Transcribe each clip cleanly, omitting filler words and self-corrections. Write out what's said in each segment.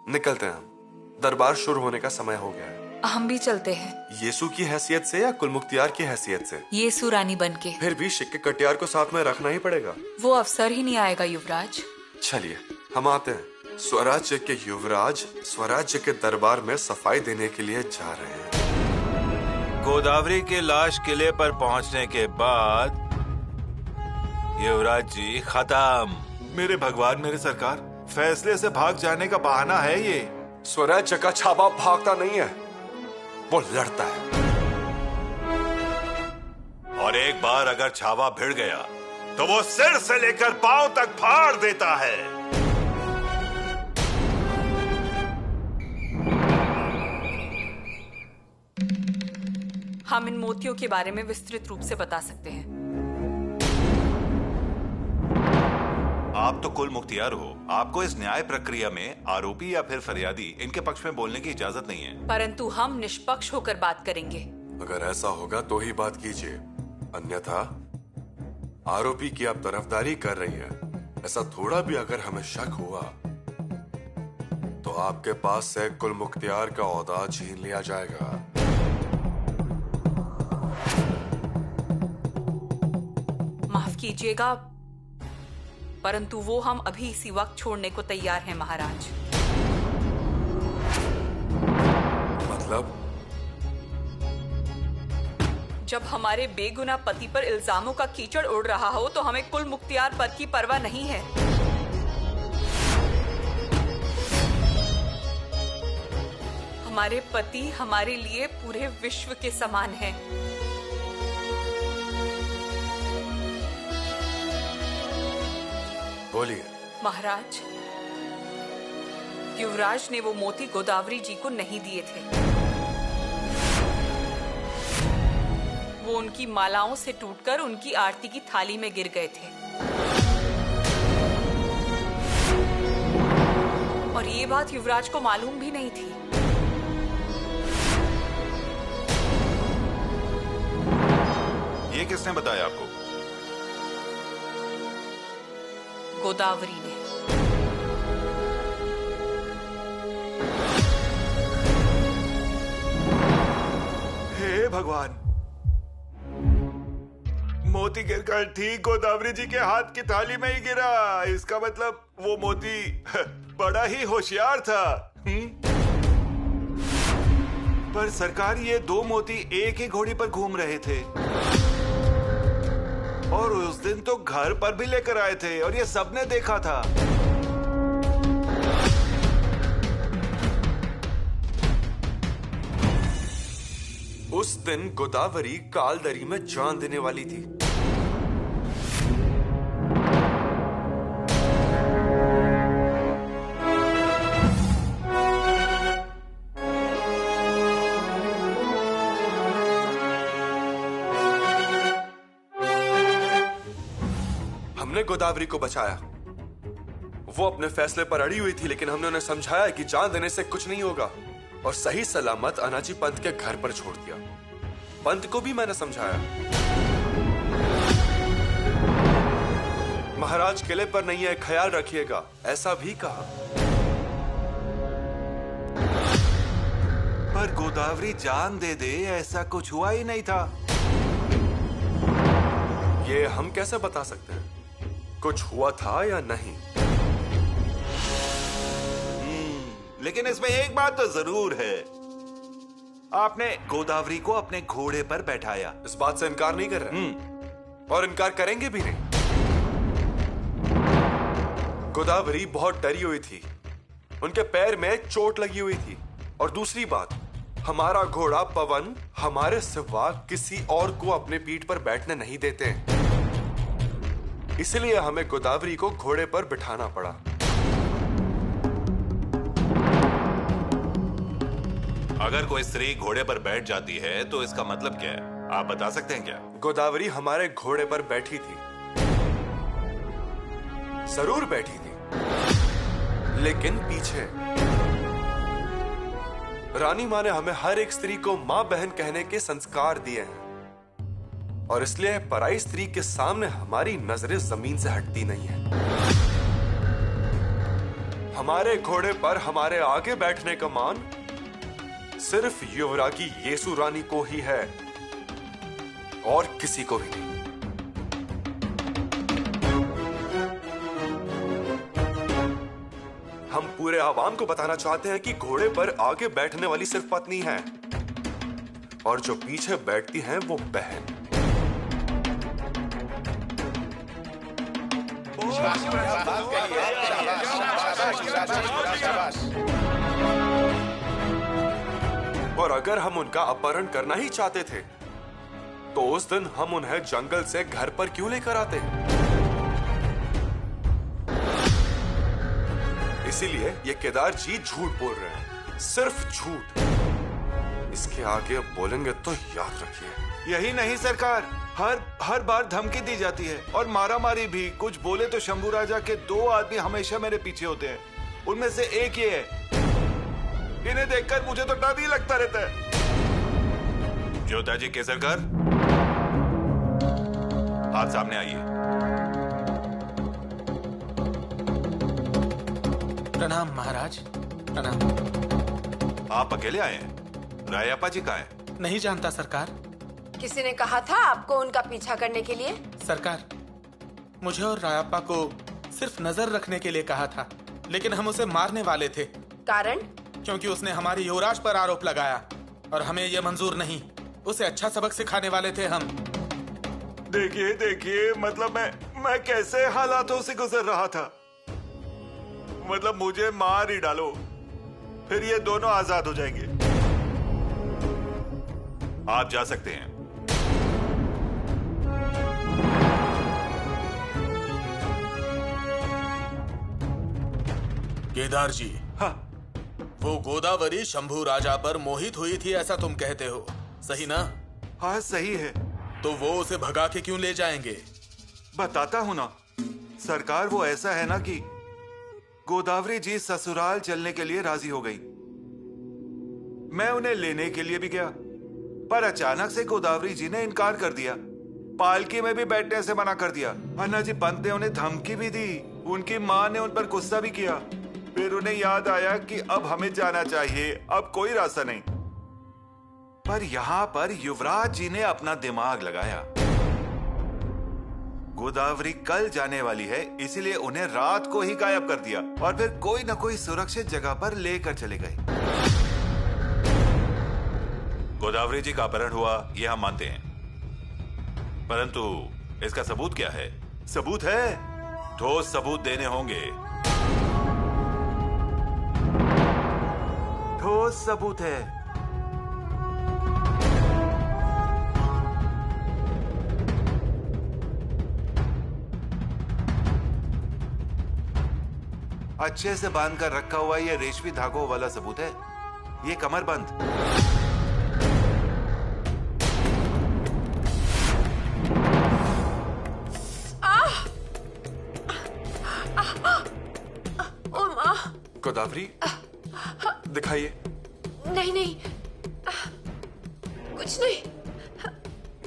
निकलते हैं हम। दरबार शुरू होने का समय हो गया है। हम भी चलते हैं। यीशु की हैसियत से या कुल मुख्तियार की हैसियत से? यीशु रानी बनके। फिर भी शिक्के कटियार को साथ में रखना ही पड़ेगा। वो अवसर ही नहीं आएगा युवराज। चलिए हम आते हैं। स्वराज्य के युवराज स्वराज्य के दरबार में सफाई देने के लिए जा रहे हैं। गोदावरी के लाश किले पर पहुंचने के बाद युवराज जी खत्म। मेरे भगवान, मेरे सरकार, फैसले से भाग जाने का बहाना है ये। स्वराज्य का छाबा भागता नहीं है, वो लड़ता है। और एक बार अगर छावा भिड़ गया तो वो सिर से लेकर पांव तक फाड़ देता है। हम इन मोतियों के बारे में विस्तृत रूप से बता सकते हैं। आप तो कुल मुख्तियार हो, आपको इस न्याय प्रक्रिया में आरोपी या फिर फरियादी इनके पक्ष में बोलने की इजाजत नहीं है। परंतु हम निष्पक्ष होकर बात करेंगे। अगर ऐसा होगा तो ही बात कीजिए, अन्यथा आरोपी की आप तरफदारी कर रही है, ऐसा थोड़ा भी अगर हमें शक हुआ तो आपके पास से कुल मुख्तियार का ओहदा छीन लिया जाएगा। माफ कीजिएगा, परंतु वो हम अभी इसी वक्त छोड़ने को तैयार हैं महाराज। मतलब? जब हमारे बेगुनाह पति पर इल्जामों का कीचड़ उड़ रहा हो तो हमें कुल मुख्तियार पद की परवाह नहीं है। हमारे पति हमारे लिए पूरे विश्व के समान हैं। बोलिए। महाराज, युवराज ने वो मोती गोदावरी जी को नहीं दिए थे। वो उनकी मालाओं से टूटकर उनकी आरती की थाली में गिर गए थे। और ये बात युवराज को मालूम भी नहीं थी। ये किसने बताया आपको? गोदावरी ने। हे भगवान, मोती गिरकर ठीक गोदावरी जी के हाथ की थाली में ही गिरा। इसका मतलब वो मोती बड़ा ही होशियार था। पर सरकार, ये दो मोती एक ही घोड़ी पर घूम रहे थे और उस दिन तो घर पर भी लेकर आए थे और ये सबने देखा था। उस दिन गोदावरी कालदरी में जान देने वाली थी। हमने गोदावरी को बचाया। वो अपने फैसले पर अड़ी हुई थी, लेकिन हमने उन्हें समझाया कि जान देने से कुछ नहीं होगा और सही सलामत अनाजी पंत के घर पर छोड़ दिया। पंत को भी मैंने समझाया। महाराज किले पर नहीं है, ख्याल रखिएगा, ऐसा भी कहा। पर गोदावरी जान दे दे, ऐसा कुछ हुआ ही नहीं था। ये हम कैसे बता सकते हैं कुछ हुआ था या नहीं? लेकिन इसमें एक बात तो जरूर है, आपने गोदावरी को अपने घोड़े पर बैठाया। इस बात से इनकार नहीं कर रहे और इनकार करेंगे भी नहीं। गोदावरी बहुत डरी हुई थी, उनके पैर में चोट लगी हुई थी। और दूसरी बात, हमारा घोड़ा पवन हमारे सिवा किसी और को अपने पीठ पर बैठने नहीं देते, इसलिए हमें गोदावरी को घोड़े पर बिठाना पड़ा। अगर कोई स्त्री घोड़े पर बैठ जाती है तो इसका मतलब क्या है, आप बता सकते हैं क्या? गोदावरी हमारे घोड़े पर बैठी थी, जरूर बैठी थी, लेकिन पीछे। रानी माँ ने हमें हर एक स्त्री को माँ बहन कहने के संस्कार दिए हैं और इसलिए पराई स्त्री के सामने हमारी नजरें जमीन से हटती नहीं है। हमारे घोड़े पर हमारे आगे बैठने का मान सिर्फ युवरागी येसु रानी को ही है और किसी को भी नहीं। हम पूरे आवाम को बताना चाहते हैं कि घोड़े पर आगे बैठने वाली सिर्फ पत्नी है और जो पीछे बैठती हैं वो बहन। और अगर हम उनका अपहरण करना ही चाहते थे तो उस दिन हम उन्हें जंगल से घर पर क्यों लेकर आते? इसीलिए ये केदार जी झूठ बोल रहे हैं, सिर्फ झूठ। इसके आगे बोलेंगे तो याद रखिए। यही नहीं सरकार, हर बार धमकी दी जाती है और मारामारी भी। कुछ बोले तो शंभू राजा के 2 आदमी हमेशा मेरे पीछे होते हैं, उनमें से एक ये है। इन्हें देखकर मुझे तो डर ही लगता रहता है। ज्योता जी के सरकार, आप सामने आइए। प्रणाम महाराज, प्रणाम। आप अकेले आए हैं? रायप्पा जी कहाँ हैं? नहीं जानता सरकार। किसी ने कहा था आपको उनका पीछा करने के लिए? सरकार, मुझे और रायप्पा को सिर्फ नजर रखने के लिए कहा था, लेकिन हम उसे मारने वाले थे। कारण? क्योंकि उसने हमारे युवराज पर आरोप लगाया और हमें यह मंजूर नहीं। उसे अच्छा सबक सिखाने वाले थे हम। देखिए, मतलब मैं कैसे हालातों से गुजर रहा था। मतलब मुझे मार ही डालो, फिर ये दोनों आजाद हो जाएंगे। आप जा सकते हैं। केदार जी, हाँ, वो गोदावरी शंभू राजा पर मोहित हुई थी ऐसा तुम कहते हो, सही ना? हाँ सही है। तो वो उसे भगा के क्यों ले जाएंगे? बताता हूं ना सरकार, वो ऐसा है ना कि गोदावरी जी ससुराल चलने के लिए राजी हो गई। मैं उन्हें लेने के लिए भी गया, पर अचानक से गोदावरी जी ने इनकार कर दिया। पालकी में भी बैठने से मना कर दिया। अन्ना जी पंत ने उन्हें धमकी भी दी। उनकी माँ ने उन पर गुस्सा भी किया। फिर उन्हें याद आया कि अब हमें जाना चाहिए, अब कोई रास्ता नहीं। पर यहाँ पर युवराज जी ने अपना दिमाग लगाया। गोदावरी कल जाने वाली है, इसलिए उन्हें रात को ही गायब कर दिया और फिर कोई न कोई सुरक्षित जगह पर लेकर चले गए। गोदावरी जी का अपहरण हुआ, यह हम मानते हैं, परंतु इसका सबूत क्या है? सबूत है, ठोस सबूत देने होंगे। ठोस सबूत है। अच्छे से बांध कर रखा हुआ ये रेशमी धागों वाला सबूत है। ये कमरबंद। गोदावरी, दिखाइए। नहीं, कुछ नहीं।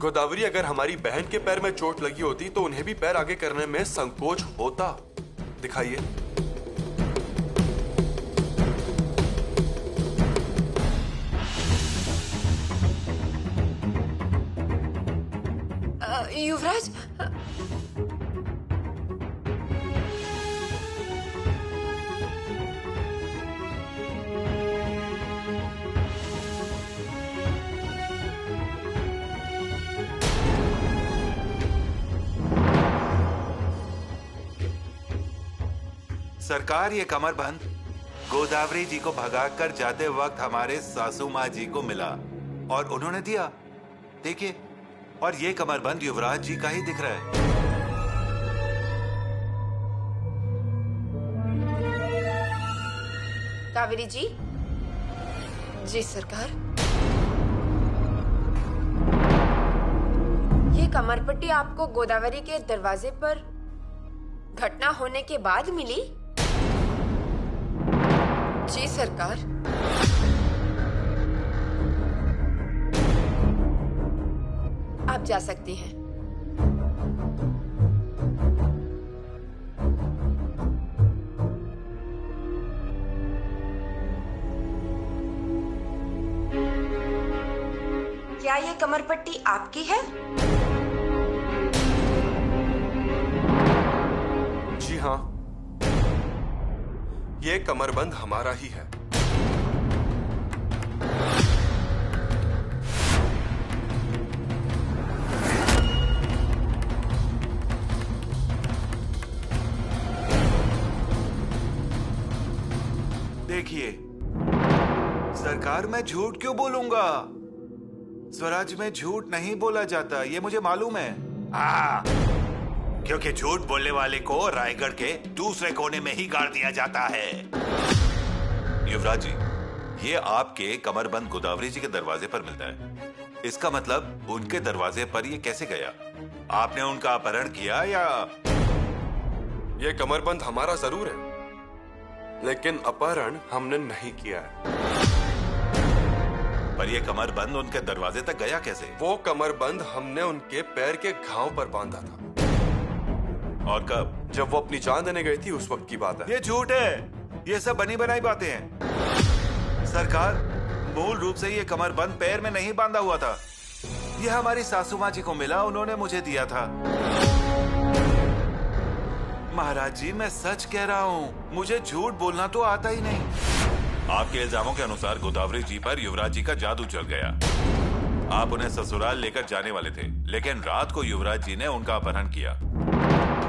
गोदावरी, अगर हमारी बहन के पैर में चोट लगी होती तो उन्हें भी पैर आगे करने में संकोच होता। दिखाइए। युवराज, सरकार, ये कमरबंद गोदावरी जी को भगाकर जाते वक्त हमारे सासू माँ जी को मिला और उन्होंने दिया। देखिए, और ये कमरबंद युवराज जी का ही दिख रहा है। कावेरी जी। जी सरकार। ये कमरपट्टी आपको गोदावरी के दरवाजे पर घटना होने के बाद मिली? जी सरकार। आप जा सकती हैं। क्या ये कमरपट्टी आपकी है? जी हाँ, ये कमरबंद हमारा ही है। देखिए सरकार, मैं झूठ क्यों बोलूंगा? स्वराज में झूठ नहीं बोला जाता, ये मुझे मालूम है। हाँ, क्योंकि झूठ बोलने वाले को रायगढ़ के दूसरे कोने में ही गाड़ दिया जाता है। युवराज जी, ये आपके कमरबंद गोदावरी जी के दरवाजे पर मिलता है। इसका मतलब उनके दरवाजे पर ये कैसे गया? आपने उनका अपहरण किया या? ये कमरबंद हमारा जरूर है, लेकिन अपहरण हमने नहीं किया है। पर ये कमरबंद उनके दरवाजे तक गया कैसे? वो कमरबंद हमने उनके पैर के घाव पर बांधा था। और कब? जब वो अपनी जान देने गई थी, उस वक्त की बात है। ये झूठ है, ये सब बनी बनाई बातें हैं। सरकार, मूल रूप से ये कमरबंद पैर में नहीं बांधा हुआ था। ये हमारी सासू माँ जी को मिला, उन्होंने मुझे दिया था। महाराज जी, मैं सच कह रहा हूँ, मुझे झूठ बोलना तो आता ही नहीं। आपके इल्जामों के अनुसार गोदावरी जी पर युवराज जी का जादू चल गया। आप उन्हें ससुराल लेकर जाने वाले थे, लेकिन रात को युवराज जी ने उनका अपहरण किया।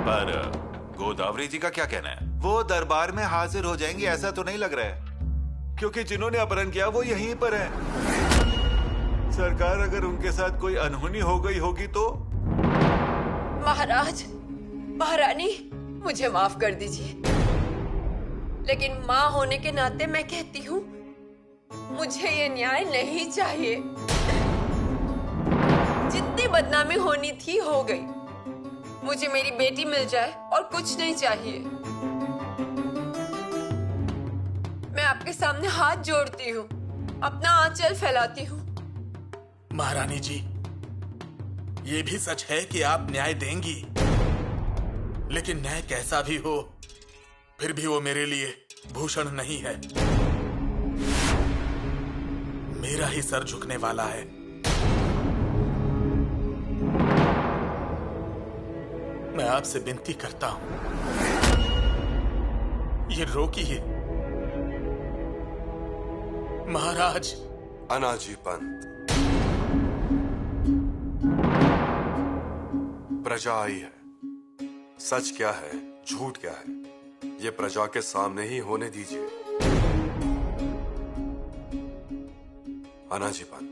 पर गोदावरी जी का क्या कहना है? वो दरबार में हाजिर हो जाएंगे ऐसा तो नहीं लग रहा है, क्योंकि जिन्होंने अपहरण किया वो यहीं पर है। सरकार, अगर उनके साथ कोई अनहोनी हो गई होगी तो? महाराज, महारानी, मुझे माफ कर दीजिए, लेकिन माँ होने के नाते मैं कहती हूँ, मुझे ये न्याय नहीं चाहिए। जितनी बदनामी होनी थी हो गई। मुझे मेरी बेटी मिल जाए और कुछ नहीं चाहिए। मैं आपके सामने हाथ जोड़ती हूँ, अपना आंचल फैलाती हूँ। महारानी जी, ये भी सच है कि आप न्याय देंगी, लेकिन न्याय कैसा भी हो, फिर भी वो मेरे लिए भूषण नहीं है। मेरा ही सर झुकने वाला है। मैं आपसे विनती करता हूं, ये रोकिए। महाराज। अनाजी पंत, प्रजा आई है। सच क्या है, झूठ क्या है, ये प्रजा के सामने ही होने दीजिए। अनाजी पंत,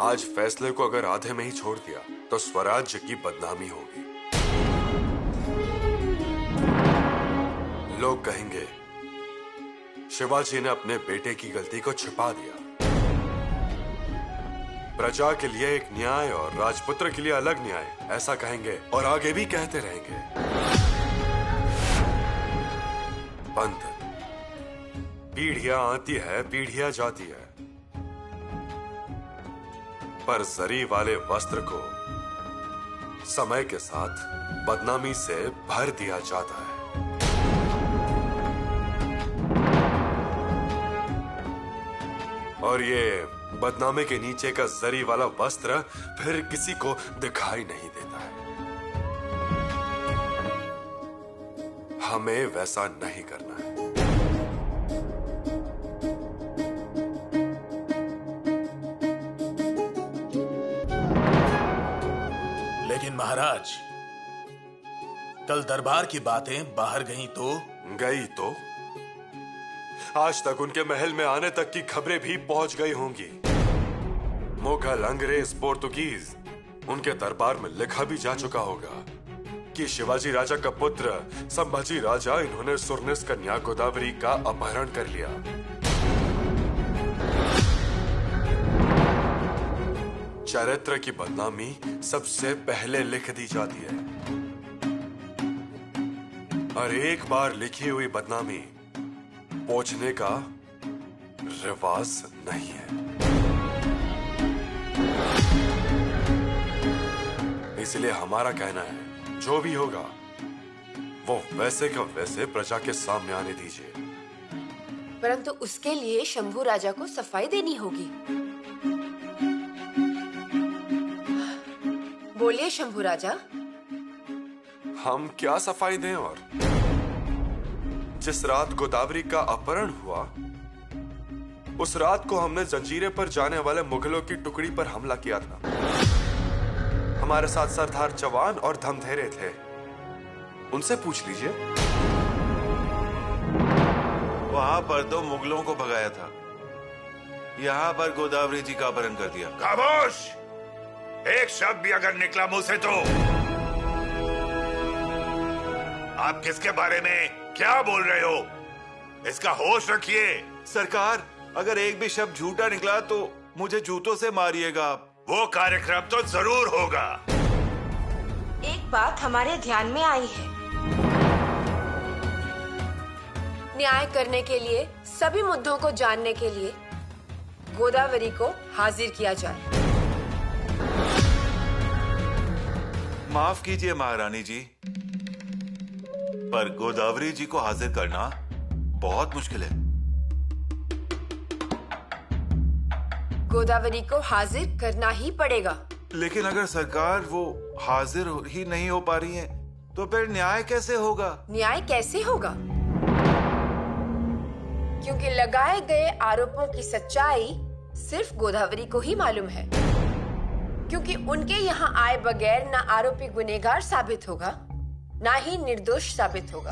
आज फैसले को अगर आधे में ही छोड़ दिया तो स्वराज्य की बदनामी होगी। लोग कहेंगे शिवाजी ने अपने बेटे की गलती को छिपा दिया। प्रजा के लिए एक न्याय और राजपुत्र के लिए अलग न्याय, ऐसा कहेंगे और आगे भी कहते रहेंगे। पंत, पीढ़ियां आती है, पीढ़ियां जाती है, पर जरी वाले वस्त्र को समय के साथ बदनामी से भर दिया जाता है। और ये बदनामी के नीचे का जरी वाला वस्त्र फिर किसी को दिखाई नहीं देता है। हमें वैसा नहीं करना है। लेकिन महाराज, कल दरबार की बातें बाहर गई तो? गई तो आज तक उनके महल में आने तक की खबरें भी पहुंच गई होंगी। मुगल, अंग्रेज, पोर्तुगीज, उनके दरबार में लिखा भी जा चुका होगा कि शिवाजी राजा का पुत्र संभाजी राजा, इन्होंने सुरनिस कन्या गोदावरी का अपहरण कर लिया। चरित्र की बदनामी सबसे पहले लिख दी जाती है, और एक बार लिखी हुई बदनामी पोंछने का रिवाज नहीं है। इसलिए हमारा कहना है, जो भी होगा वो वैसे का वैसे प्रजा के सामने आने दीजिए। परंतु उसके लिए शंभू राजा को सफाई देनी होगी। बोलिए शंभू राजा। हम क्या सफाई दें? और जिस रात गोदावरी का अपहरण हुआ, उस रात को हमने जंजीरें पर जाने वाले मुगलों की टुकड़ी पर हमला किया था। हमारे साथ सरदार जवान और धमधेरे थे, उनसे पूछ लीजिए। वहां पर तो मुगलों को भगाया था, यहाँ पर गोदावरी जी का अपहरण कर दिया। खामोश! एक शब्द भी अगर निकला मुंह से तो आप किसके बारे में क्या बोल रहे हो? इसका होश रखिए। सरकार, अगर एक भी शब्द झूठा निकला तो मुझे जूतों से मारिएगा आप। वो कार्यक्रम तो जरूर होगा। एक बात हमारे ध्यान में आई है। न्याय करने के लिए, सभी मुद्दों को जानने के लिए गोदावरी को हाजिर किया जाए। माफ कीजिए महारानी जी, पर गोदावरी जी को हाजिर करना बहुत मुश्किल है। गोदावरी को हाजिर करना ही पड़ेगा। लेकिन अगर सरकार वो हाजिर ही नहीं हो पा रही है, तो फिर न्याय कैसे होगा? न्याय कैसे होगा? क्योंकि लगाए गए आरोपों की सच्चाई सिर्फ गोदावरी को ही मालूम है। क्योंकि उनके यहाँ आए बगैर ना आरोपी गुनहगार साबित होगा, ना ही निर्दोष साबित होगा,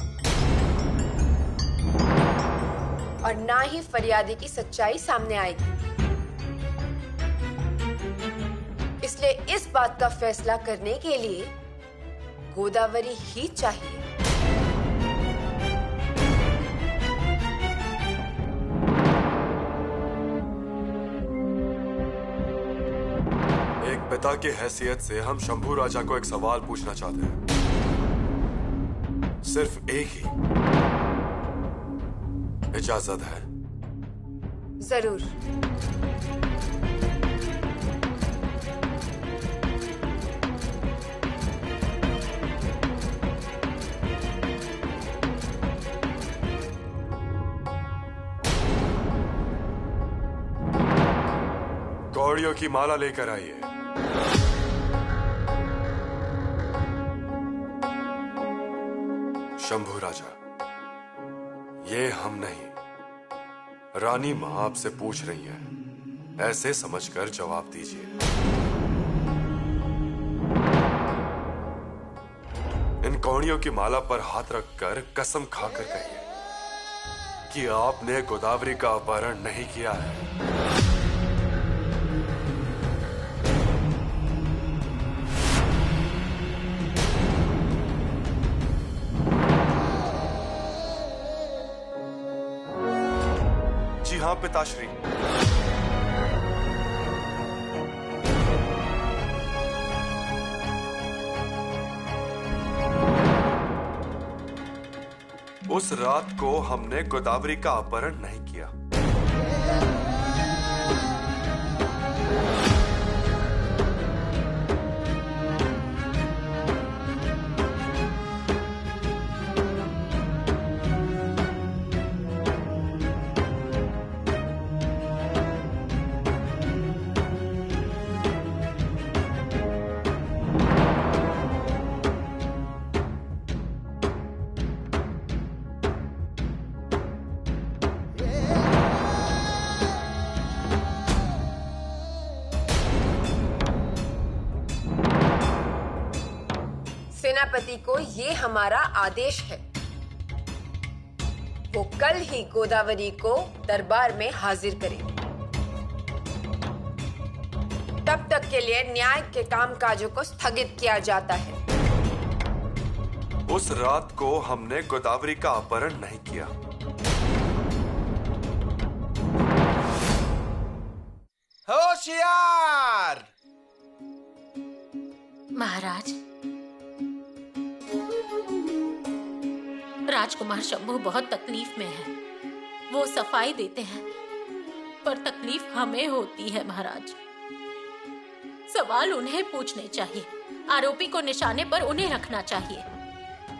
और ना ही फरियादी की सच्चाई सामने आएगी। इसलिए इस बात का फैसला करने के लिए गोदावरी ही चाहिए। एक पिता की हैसियत से हम शंभू राजा को एक सवाल पूछना चाहते हैं, सिर्फ एक ही। इजाजत है? जरूर। कौड़ियों की माला लेकर आइए। शंभू राजा, ये हम नहीं, रानी मां आपसे पूछ रही है, ऐसे समझकर जवाब दीजिए। इन कौड़ियों की माला पर हाथ रखकर कसम खाकर कहिए कि आपने गोदावरी का अपहरण नहीं किया है। हाँ पिताश्री। उस रात को हमने गोदावरी का अपहरण नहीं किया। सेनापति को ये हमारा आदेश है। वो कल ही गोदावरी को दरबार में हाजिर करें। तब तक के लिए न्याय के कामकाजों को स्थगित किया जाता है। उस रात को हमने गोदावरी का अपहरण नहीं किया। होशियार! महाराज, राजकुमार शंभू बहुत तकलीफ में है। वो सफाई देते हैं, पर तकलीफ हमें होती है महाराज। सवाल उन्हें पूछने चाहिए, आरोपी को निशाने पर उन्हें रखना चाहिए,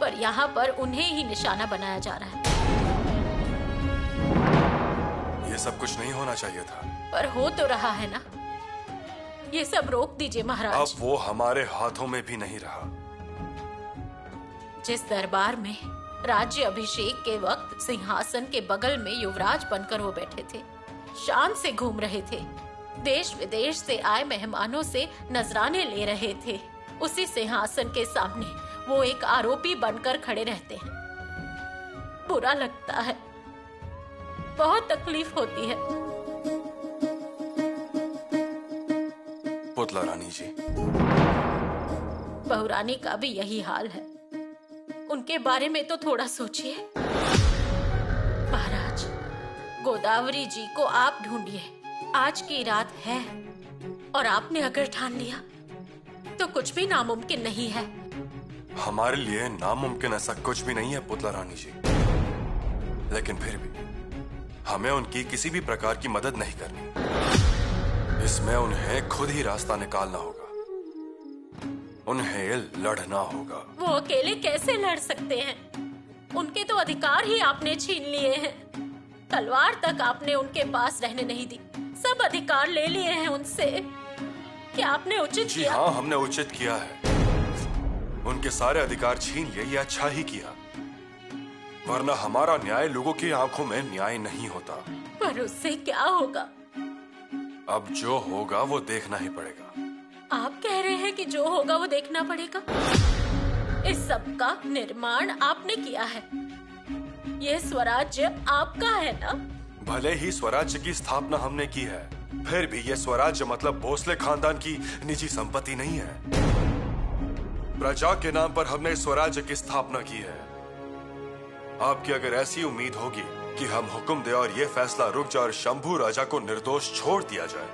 पर यहाँ पर उन्हें ही निशाना बनाया जा रहा है। ये सब कुछ नहीं होना चाहिए था। पर हो तो रहा है ना। ये सब रोक दीजिए महाराज। अब वो हमारे हाथों में भी नहीं रहा। जिस दरबार में राज्य अभिषेक के वक्त सिंहासन के बगल में युवराज बनकर वो बैठे थे, शान से घूम रहे थे, देश विदेश से आए मेहमानों से नजराने ले रहे थे, उसी सिंहासन के सामने वो एक आरोपी बनकर खड़े रहते हैं। बुरा लगता है, बहुत तकलीफ होती है। पुतला रानी जी, बहुरानी का भी यही हाल है। उनके बारे में तो थोड़ा सोचिए। महाराज, गोदावरी जी को आप ढूंढिए। आज की रात है और आपने अगर ठान लिया तो कुछ भी नामुमकिन नहीं है। हमारे लिए नामुमकिन ऐसा कुछ भी नहीं है पुतला रानी जी, लेकिन फिर भी हमें उनकी किसी भी प्रकार की मदद नहीं करनी। इसमें उन्हें खुद ही रास्ता निकालना होगा, उन्हें लड़ना होगा। वो अकेले कैसे लड़ सकते हैं? उनके तो अधिकार ही आपने छीन लिए हैं। तलवार तक आपने उनके पास रहने नहीं दी, सब अधिकार ले लिए हैं उनसे। क्या आपने उचित जी किया? हाँ, हमने उचित किया है। उनके सारे अधिकार छीन लिए, ये अच्छा ही किया, वरना हमारा न्याय लोगों की आंखों में न्याय नहीं होता। पर उससे क्या होगा? अब जो होगा वो देखना ही पड़ेगा। आप कह रहे हैं कि जो होगा वो देखना पड़ेगा? इस सब का निर्माण आपने किया है, ये स्वराज्य आपका है ना? भले ही स्वराज्य की स्थापना हमने की है, फिर भी ये स्वराज्य मतलब भोसले खानदान की निजी संपत्ति नहीं है। प्रजा के नाम पर हमने इस स्वराज्य की स्थापना की है। आपकी अगर ऐसी उम्मीद होगी कि हम हुक्म दे और ये फैसला रुक जाए और शंभू राजा को निर्दोष छोड़ दिया जाए,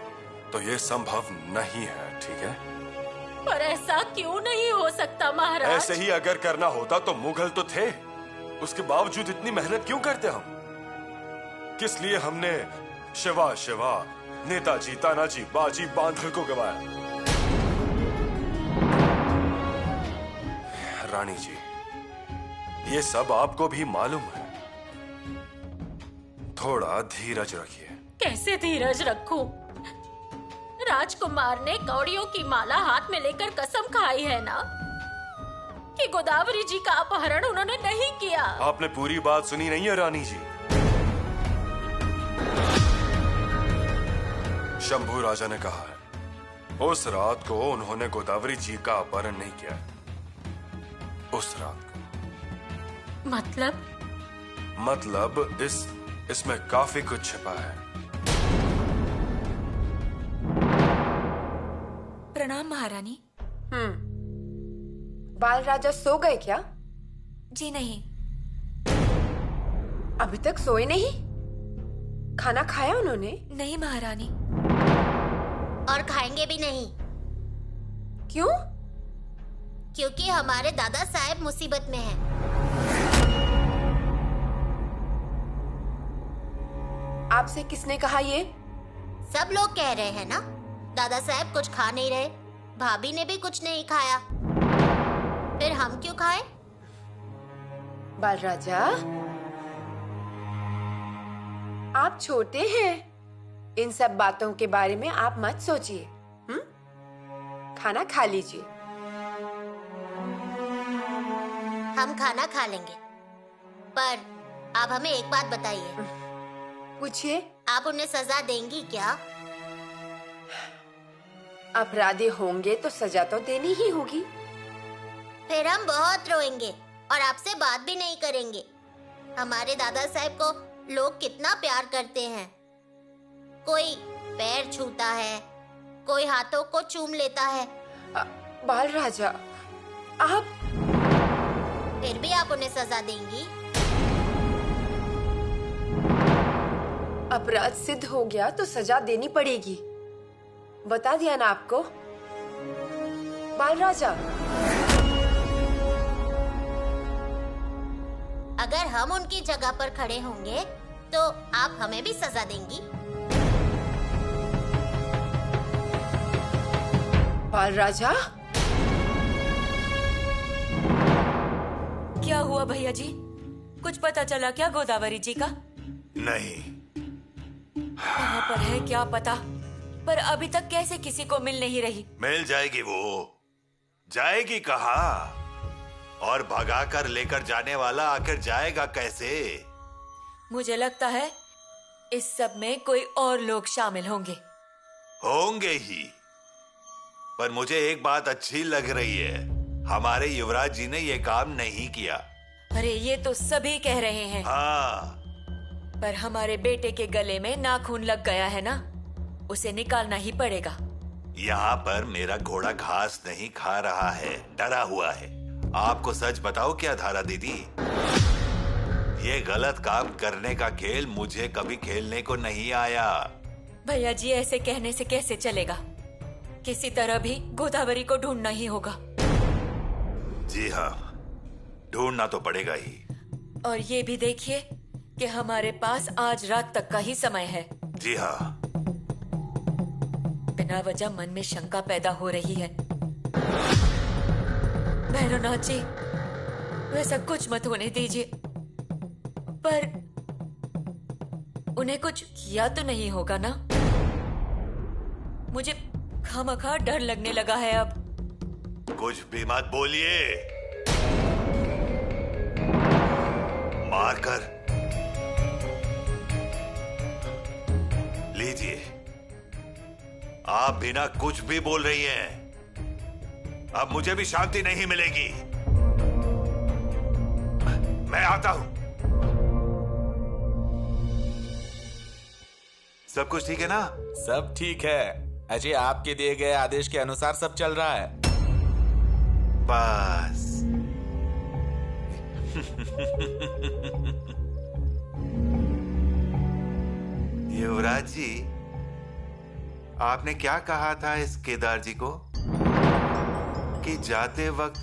तो ये संभव नहीं है, ठीक है? पर ऐसा क्यों नहीं हो सकता महाराज? ऐसे ही अगर करना होता तो मुगल तो थे, उसके बावजूद इतनी मेहनत क्यों करते हम? किस लिए हमने शिवा शिवा, नेताजी, तानाजी, बाजी, बांधल को गवाया? रानी जी, ये सब आपको भी मालूम है। थोड़ा धीरज रखिए। कैसे धीरज रखूं? राजकुमार ने कौड़ियों की माला हाथ में लेकर कसम खाई है ना कि गोदावरी जी का अपहरण उन्होंने नहीं किया। आपने पूरी बात सुनी नहीं है रानी जी। शंभू राजा ने कहा है उस रात को उन्होंने गोदावरी जी का अपहरण नहीं किया। उस रात को मतलब इसमें काफी कुछ छिपा है। प्रणाम महारानी। बाल राजा सो गए क्या? जी नहीं। अभी तक सोए नहीं? खाना खाया उन्होंने? नहीं महारानी। और खाएंगे भी नहीं। क्यों? क्योंकि हमारे दादा साहब मुसीबत में हैं। आपसे किसने कहा ये? सब लोग कह रहे हैं ना। दादा साहब कुछ खा नहीं रहे, भाभी ने भी कुछ नहीं खाया, फिर हम क्यों खाएं? बाल राजा, आप छोटे हैं, इन सब बातों के बारे में आप मत सोचिए। खाना खा लीजिए। हम खाना खा लेंगे, पर आप हमें एक बात बताइए। पूछिए। आप उन्हें सजा देंगी क्या? अपराधी होंगे तो सजा तो देनी ही होगी। फिर हम बहुत रोएंगे और आपसे बात भी नहीं करेंगे। हमारे दादा साहब को लोग कितना प्यार करते हैं। कोई पैर छूता है, कोई हाथों को चूम लेता है। बाल राजा, आप फिर भी आप उन्हें सजा देंगी? अपराध सिद्ध हो गया तो सजा देनी पड़ेगी। बता दिया ना आपको। बाल राजा, अगर हम उनकी जगह पर खड़े होंगे तो आप हमें भी सजा देंगी? बाल राजा, क्या हुआ भैया जी? कुछ पता चला क्या गोदावरी जी का? नहीं। कहाँ पर है क्या पता? पर अभी तक कैसे किसी को मिल नहीं रही? मिल जाएगी वो। जाएगी कहाँ? और भगा कर लेकर जाने वाला आखिर जाएगा कैसे? मुझे लगता है इस सब में कोई और लोग शामिल होंगे। होंगे ही, पर मुझे एक बात अच्छी लग रही है, हमारे युवराज जी ने ये काम नहीं किया। अरे ये तो सभी कह रहे हैं। हाँ, पर हमारे बेटे के गले में नाखून लग गया है ना, उसे निकालना ही पड़ेगा। यहाँ पर मेरा घोड़ा घास नहीं खा रहा है, डरा हुआ है। आपको सच बताओ क्या धारा दीदी, ये गलत काम करने का खेल मुझे कभी खेलने को नहीं आया। भैया जी ऐसे कहने से कैसे चलेगा? किसी तरह भी गोदावरी को ढूंढना ही होगा। जी हाँ, ढूंढना तो पड़ेगा ही। और ये भी देखिए कि हमारे पास आज रात तक का ही समय है। जी हाँ। बिना वजह मन में शंका पैदा हो रही है। भैरवनाथ जी, वैसा कुछ मत होने दीजिए, पर उन्हें कुछ किया तो नहीं होगा ना? मुझे खामखा डर लगने लगा है अब। कुछ भी मत बोलिए, मारकर लीजिए। आप बिना कुछ भी बोल रही हैं, अब मुझे भी शांति नहीं मिलेगी। मैं आता हूं। सब कुछ ठीक है ना? सब ठीक है अजय, आपके दिए गए आदेश के अनुसार सब चल रहा है। बस युवराज जी, आपने क्या कहा था इस केदार जी को कि जाते वक्त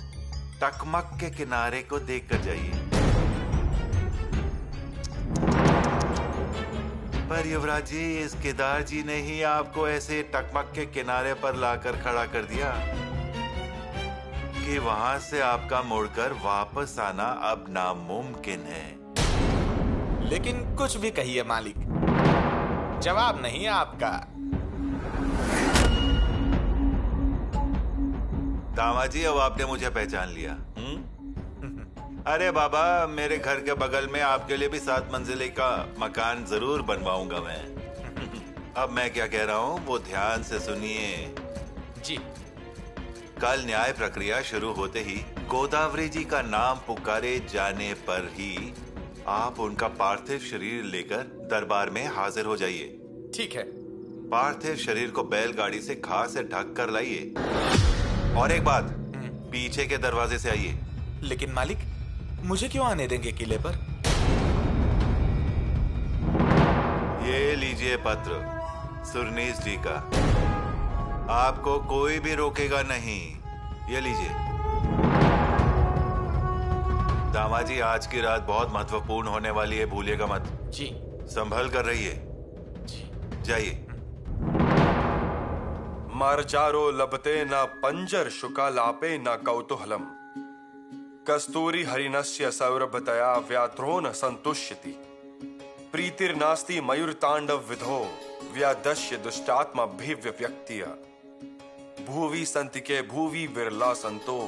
टकमक के किनारे को देखकर जाइए। पर युवराज जी, इस केदार जी ने ही आपको ऐसे टकमक के किनारे पर लाकर खड़ा कर दिया कि वहां से आपका मुड़कर वापस आना अब नामुमकिन है। लेकिन कुछ भी कहिए मालिक, जवाब नहीं आपका। दामाजी, अब आपने मुझे पहचान लिया। अरे बाबा, मेरे घर के बगल में आपके लिए भी 7 मंजिले का मकान जरूर बनवाऊंगा मैं। अब मैं क्या कह रहा हूँ वो ध्यान से सुनिए। जी। कल न्याय प्रक्रिया शुरू होते ही गोदावरी जी का नाम पुकारे जाने पर ही आप उनका पार्थिव शरीर लेकर दरबार में हाजिर हो जाइए। ठीक है। पार्थिव शरीर को बैलगाड़ी से घास से ढक कर लाइए। और एक बात, पीछे के दरवाजे से आइए। लेकिन मालिक, मुझे क्यों आने देंगे किले पर? ये लीजिए पत्र सुरनीस जी का, आपको कोई भी रोकेगा नहीं। ये लीजिए। दामाजी, आज की रात बहुत महत्वपूर्ण होने वाली है, भूलिएगा मत। जी। संभल कर रहिए। जी। जाइए। मार्जारो लभते न पंजर शुकालापे न कौतूहलम कस्तूरी हरिणस्य सौरभतया व्याध्रो न संतुष्यति प्रीतिर्नास्ति मयूरतांडव विधो व्यादश्य दुष्टात्मभिव्यक्त्या भुवि संतिके भुवि विरला संतो।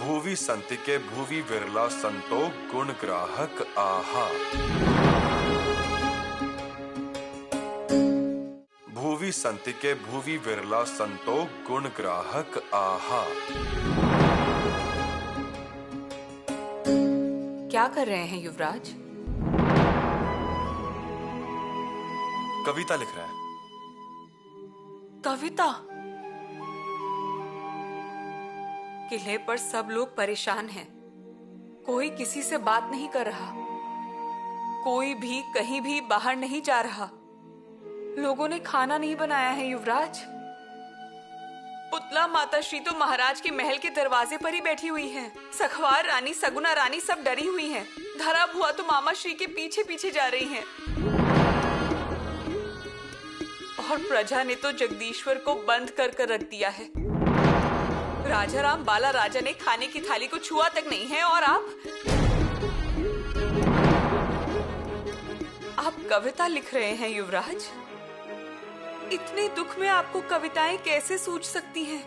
भुवि संतिके भुवि विरला संतो गुण ग्राहक आहा। भुवि संतिके भुवि विरला संतो गुण ग्राहक आहा। क्या कर रहे हैं युवराज? कविता लिख रहा है। कविता? किले पर सब लोग परेशान हैं। कोई किसी से बात नहीं कर रहा, कोई भी कहीं भी बाहर नहीं जा रहा। लोगों ने खाना नहीं बनाया है युवराज। पुतला माताश्री तो महाराज के महल के दरवाजे पर ही बैठी हुई हैं। सखवार रानी, सगुना रानी सब डरी हुई हैं। धरा भुआ तो मामा श्री के पीछे पीछे जा रही हैं। और प्रजा ने तो जगदीश्वर को बंद कर रख दिया है। राजाराम बाला राजा ने खाने की थाली को छुआ तक नहीं है, और आप कविता लिख रहे हैं युवराज। इतने दुख में आपको कविताएं कैसे सूझ सकती हैं?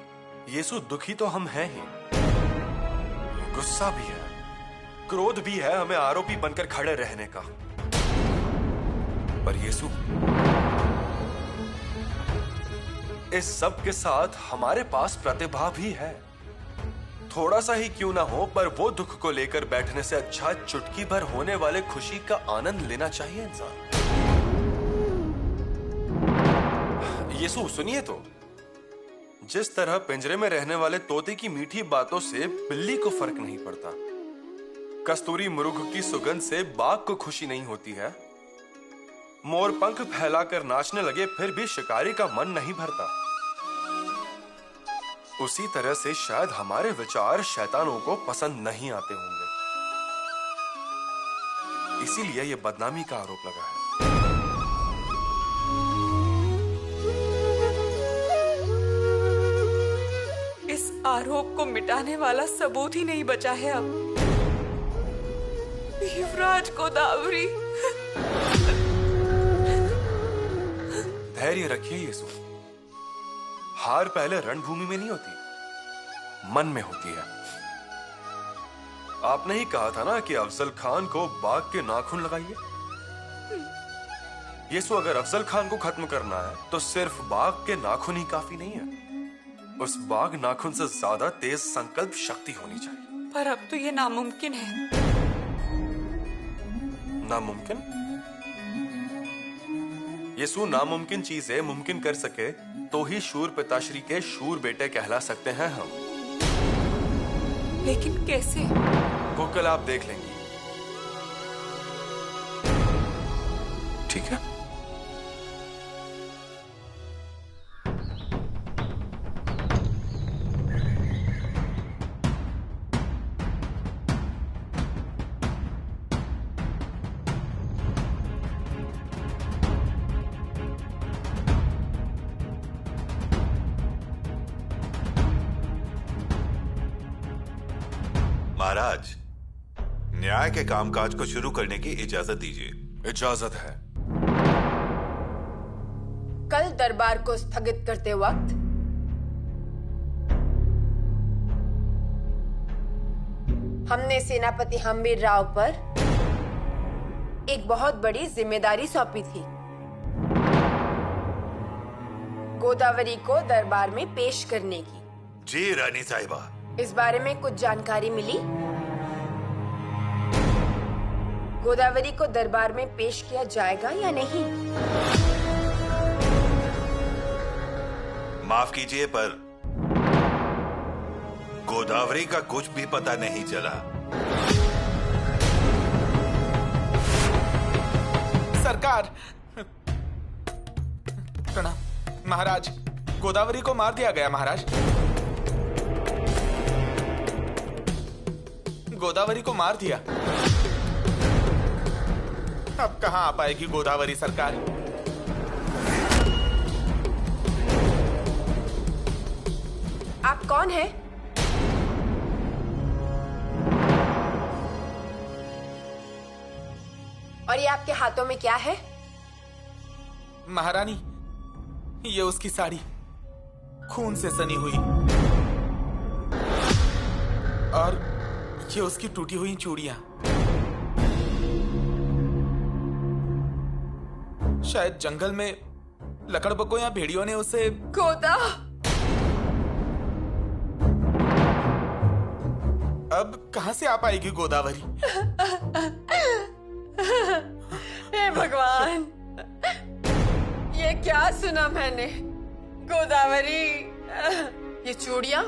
येसु, दुखी तो हम हैं ही, गुस्सा भी है, क्रोध भी है हमें आरोपी बनकर खड़े रहने का। पर येसु, इस सब के साथ हमारे पास प्रतिभा भी है। थोड़ा सा ही क्यों ना हो, पर वो दुख को लेकर बैठने से अच्छा चुटकी भर होने वाले खुशी का आनंद लेना चाहिए इंसान। येसु, सुनिए तो, जिस तरह पिंजरे में रहने वाले तोते की मीठी बातों से बिल्ली को फर्क नहीं पड़ता, कस्तूरी मुर्ग की सुगंध से बाघ को खुशी नहीं होती है, मोर पंख फैलाकर नाचने लगे फिर भी शिकारी का मन नहीं भरता, उसी तरह से शायद हमारे विचार शैतानों को पसंद नहीं आते होंगे। इसीलिए यह बदनामी का आरोप लगा है। इस आरोप को मिटाने वाला सबूत ही नहीं बचा है अब। युवराज गोदावरी, धैर्य रखिए येसु। हार पहले रणभूमि में नहीं होती, मन में होती है। आपने ही कहा था ना कि अफजल खान को बाघ के नाखून लगाइए। येसु, अगर अफजल खान को खत्म करना है तो सिर्फ बाघ के नाखून ही काफी नहीं है, उस बाघ नाखून से ज्यादा तेज संकल्प शक्ति होनी चाहिए। पर अब तो ये नामुमकिन है। नामुमकिन? येसु, नामुमकिन चीजें मुमकिन कर सके तो ही शूर पिताश्री के शूर बेटे कहला सकते हैं हम। लेकिन कैसे? वो कल आप देख लेंगी, ठीक है? महाराज, न्याय के कामकाज को शुरू करने की इजाजत दीजिए। इजाजत है। कल दरबार को स्थगित करते वक्त हमने सेनापति हम्बीर राव पर एक बहुत बड़ी जिम्मेदारी सौंपी थी, गोदावरी को दरबार में पेश करने की। जी रानी साहिबा। इस बारे में कुछ जानकारी मिली? गोदावरी को दरबार में पेश किया जाएगा या नहीं? माफ कीजिए, पर गोदावरी का कुछ भी पता नहीं चला। सरकार, प्रणाम महाराज। गोदावरी को मार दिया गया महाराज। गोदावरी को मार दिया। अब कहां आ पाएगी गोदावरी सरकार? आप कौन हैं? और ये आपके हाथों में क्या है? महारानी, ये उसकी साड़ी, खून से सनी हुई, और ये उसकी टूटी हुई चूड़ियां। शायद जंगल में लकड़बग्गों या भेड़ियों ने उसे। गोदा, अब कहां से आ पाएगी गोदावरी? हे भगवान, ये क्या सुना मैंने? गोदावरी, ये चूड़ियां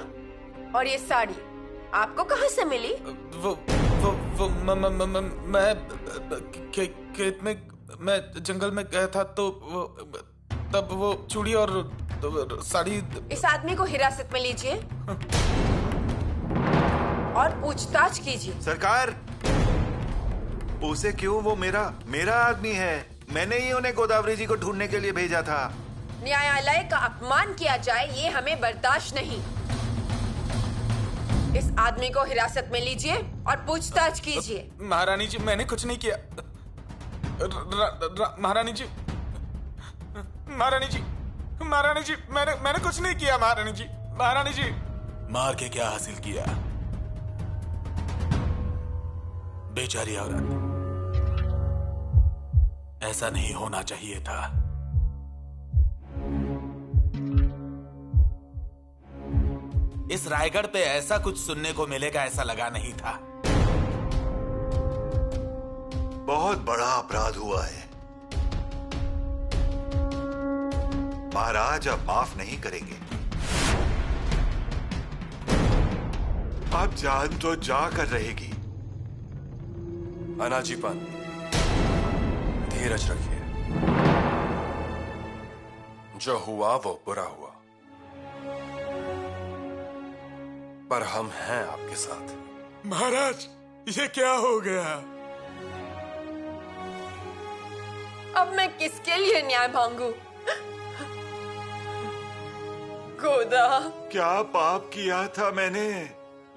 और ये साड़ी आपको कहां से मिली? वो मैं खेत में, मैं जंगल में गया था तो तब वो चूड़ी और साड़ी। इस आदमी को हिरासत में लीजिए और पूछताछ कीजिए। सरकार, उसे क्यों? वो मेरा आदमी है। मैंने ही उन्हें गोदावरी जी को ढूंढने के लिए भेजा था। न्यायालय का अपमान किया जाए ये हमें बर्दाश्त नहीं। इस आदमी को हिरासत में लीजिए और पूछताछ कीजिए। महारानी जी, मैंने कुछ नहीं किया। महारानी जी, महारानी जी, महारानी जी, मैंने कुछ नहीं किया। महारानी जी, महारानी जी। मार के क्या हासिल किया? बेचारी औरत, ऐसा नहीं होना चाहिए था। इस रायगढ़ पे ऐसा कुछ सुनने को मिलेगा ऐसा लगा नहीं था। बहुत बड़ा अपराध हुआ है महाराज, अब माफ नहीं करेंगे। अब जान तो जाकर रहेगी। अनाजीपन, धीरज रखिए। जो हुआ वो बुरा हुआ, पर हम हैं आपके साथ। महाराज, ये क्या हो गया? अब मैं किसके लिए न्याय मांगू? गोदा, क्या पाप किया था मैंने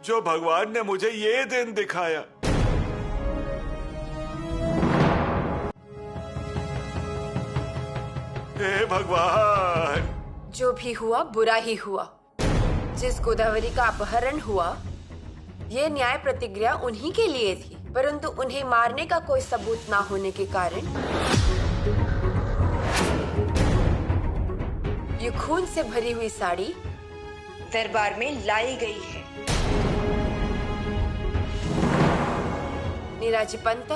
जो भगवान ने मुझे ये दिन दिखाया? हे भगवान! जो भी हुआ बुरा ही हुआ। जिस गोदावरी का अपहरण हुआ, ये न्याय प्रतिक्रिया उन्हीं के लिए थी, परंतु उन्हें मारने का कोई सबूत ना होने के कारण ये खून से भरी हुई साड़ी दरबार में लाई गई है। निराजी पंत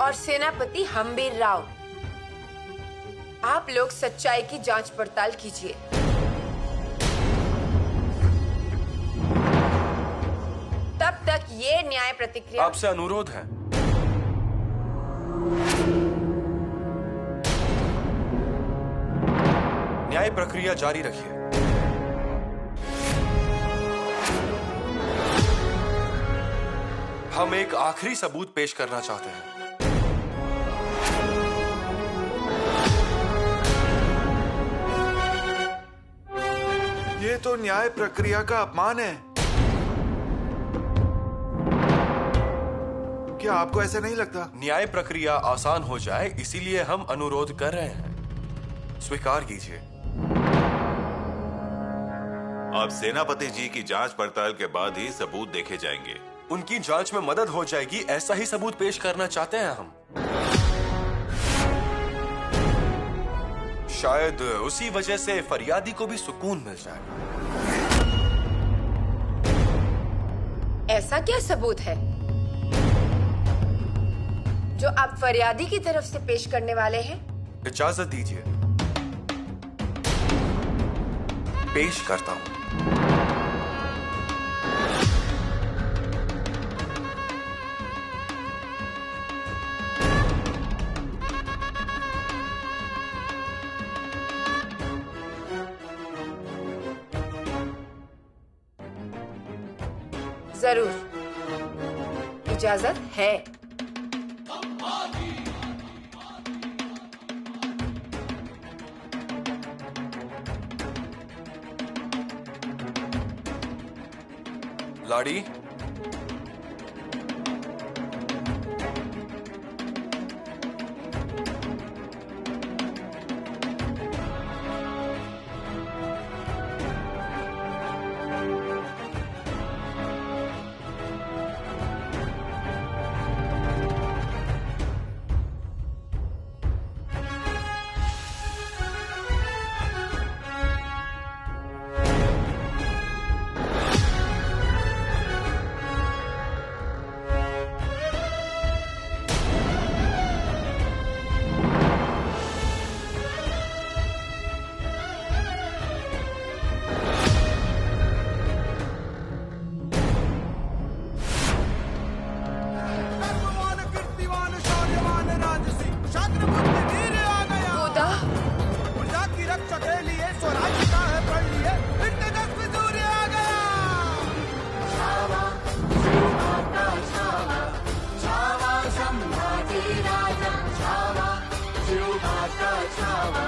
और सेनापति हम्बीर राव, आप लोग सच्चाई की जांच पड़ताल कीजिए। तब तक ये न्याय प्रतिक्रिया आपसे अनुरोध है। न्याय प्रक्रिया जारी रखिए। हम एक आखिरी सबूत पेश करना चाहते हैं। ये तो न्याय प्रक्रिया का अपमान है। क्या आपको ऐसा नहीं लगता? न्याय प्रक्रिया आसान हो जाए इसीलिए हम अनुरोध कर रहे हैं, स्वीकार कीजिए। अब सेनापति जी की जांच पड़ताल के बाद ही सबूत देखे जाएंगे। उनकी जांच में मदद हो जाएगी, ऐसा ही सबूत पेश करना चाहते हैं हम। शायद उसी वजह से फरियादी को भी सुकून मिल जाएगा। ऐसा क्या सबूत है जो आप फरियादी की तरफ से पेश करने वाले हैं? इजाजत दीजिए, पेश करता हूं। जरूर, इजाजत है। लाड़ी, छावा